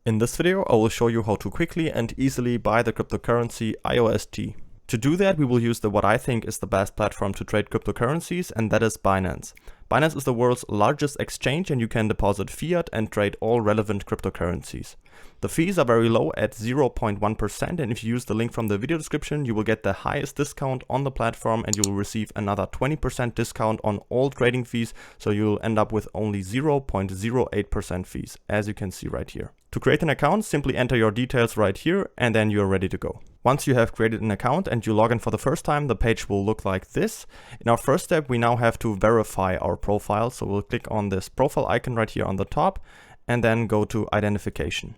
In this video, I will show you how to quickly and easily buy the cryptocurrency IOST. To do that, we will use what I think is the best platform to trade cryptocurrencies, and that is Binance. Binance is the world's largest exchange, and you can deposit fiat and trade all relevant cryptocurrencies. The fees are very low at 0.1%, and if you use the link from the video description, you will get the highest discount on the platform, and you will receive another 20% discount on all trading fees, so you'll end up with only 0.08% fees, as you can see right here. To create an account, simply enter your details right here, and then you're ready to go. Once you have created an account and you log in for the first time, the page will look like this. In our first step, we now have to verify our profile, so we'll click on this profile icon right here on the top, and then go to identification.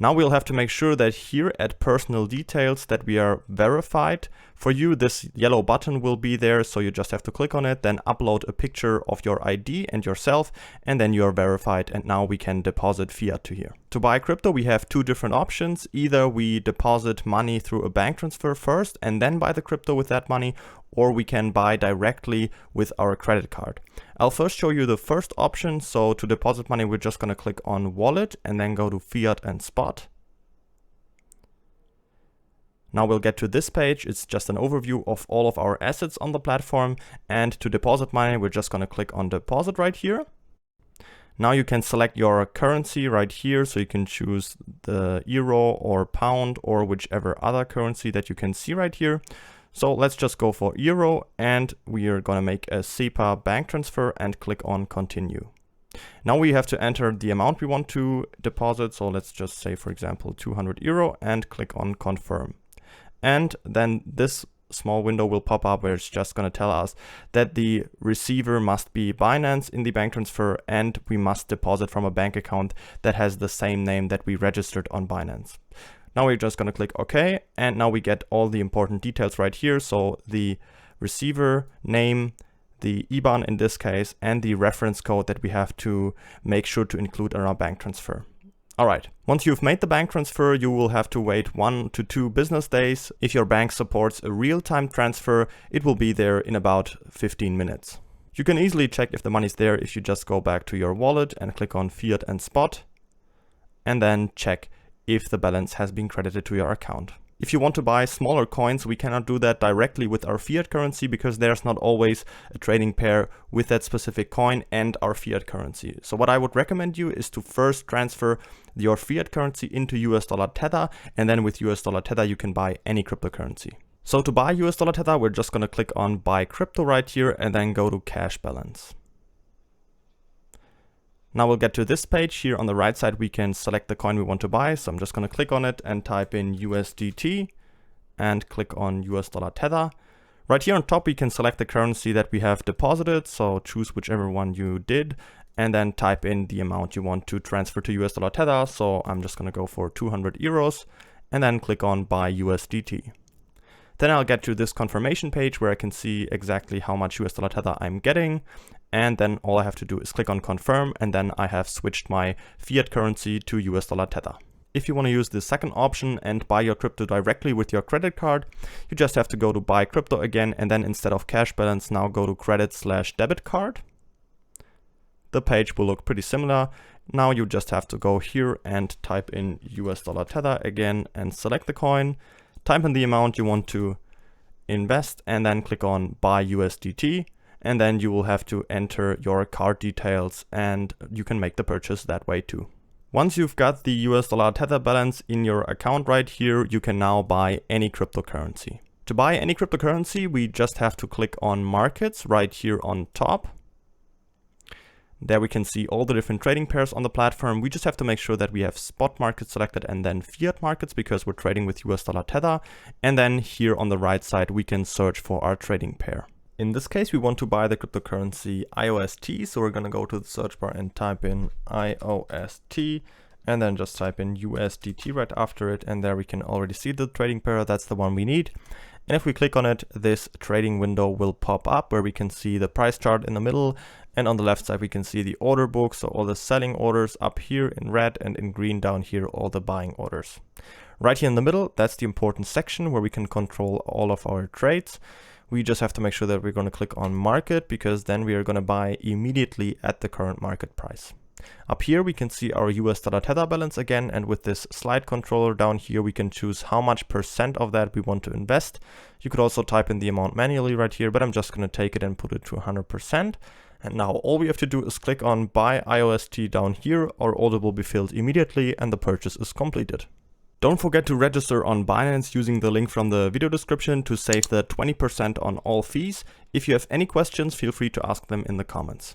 Now we'll have to make sure that here at personal details that we are verified. For you, this yellow button will be there, so you just have to click on it, then upload a picture of your ID and yourself, and then you are verified, and now we can deposit fiat to here. To buy crypto, we have two different options. Either we deposit money through a bank transfer first and then buy the crypto with that money, or we can buy directly with our credit card. I'll first show you the first option. So to deposit money, we're just going to click on wallet and then go to fiat and spot. Now we'll get to this page. It's just an overview of all of our assets on the platform. And to deposit money, we're just going to click on deposit right here. Now you can select your currency right here. So you can choose the euro or pound or whichever other currency that you can see right here. So let's just go for euro, and we are going to make a SEPA bank transfer and click on continue. Now we have to enter the amount we want to deposit. So let's just say, for example, 200 euro and click on confirm. And then this small window will pop up where it's just going to tell us that the receiver must be Binance in the bank transfer, and we must deposit from a bank account that has the same name that we registered on Binance. Now we're just going to click OK, and now we get all the important details right here. So the receiver name, the IBAN in this case, and the reference code that we have to make sure to include in our bank transfer. All right, once you've made the bank transfer, you will have to wait 1 to 2 business days. If your bank supports a real-time transfer, it will be there in about 15 minutes. You can easily check if the money's there if you just go back to your wallet and click on fiat and spot, and then check if the balance has been credited to your account. If you want to buy smaller coins, we cannot do that directly with our fiat currency because there's not always a trading pair with that specific coin and our fiat currency. So what I would recommend you is to first transfer your fiat currency into US dollar Tether, and then with US dollar Tether you can buy any cryptocurrency. So to buy US dollar Tether, we're just going to click on buy crypto right here and then go to cash balance. Now we'll get to this page. Here on the right side, we can select the coin we want to buy. So I'm just going to click on it and type in USDT and click on US dollar Tether. Right here on top, we can select the currency that we have deposited. So choose whichever one you did and then type in the amount you want to transfer to US dollar Tether. So I'm just going to go for 200 euros and then click on buy USDT. Then I'll get to this confirmation page where I can see exactly how much US dollar Tether I'm getting. And then all I have to do is click on confirm, and then I have switched my fiat currency to US dollar Tether. If you want to use the second option and buy your crypto directly with your credit card, you just have to go to buy crypto again, and then instead of cash balance, now go to credit/debit card. The page will look pretty similar. Now you just have to go here and type in US dollar Tether again and select the coin, type in the amount you want to invest, and then click on buy USDT. And then you will have to enter your card details, and you can make the purchase that way too. Once you've got the US dollar Tether balance in your account right here, you can now buy any cryptocurrency. To buy any cryptocurrency, we just have to click on markets right here on top. There we can see all the different trading pairs on the platform. We just have to make sure that we have spot markets selected and then fiat markets because we're trading with US dollar Tether. And then here on the right side, we can search for our trading pair. In this case, we want to buy the cryptocurrency IOST, so we're going to go to the search bar and type in IOST, and then just type in USDT right after it, and there we can already see the trading pair. That's the one we need. And if we click on it, this trading window will pop up where we can see the price chart in the middle, and on the left side we can see the order book, so all the selling orders up here in red, and in green down here all the buying orders. Right here in the middle, that's the important section where we can control all of our trades. We just have to make sure that we're going to click on market, because then we are going to buy immediately at the current market price. Up here we can see our US dollar Tether balance again, and with this slide controller down here we can choose how much % of that we want to invest. You could also type in the amount manually right here, but I'm just going to take it and put it to 100%. And now all we have to do is click on buy IOST down here. Our order will be filled immediately and the purchase is completed. Don't forget to register on Binance using the link from the video description to save the 20% on all fees. If you have any questions, feel free to ask them in the comments.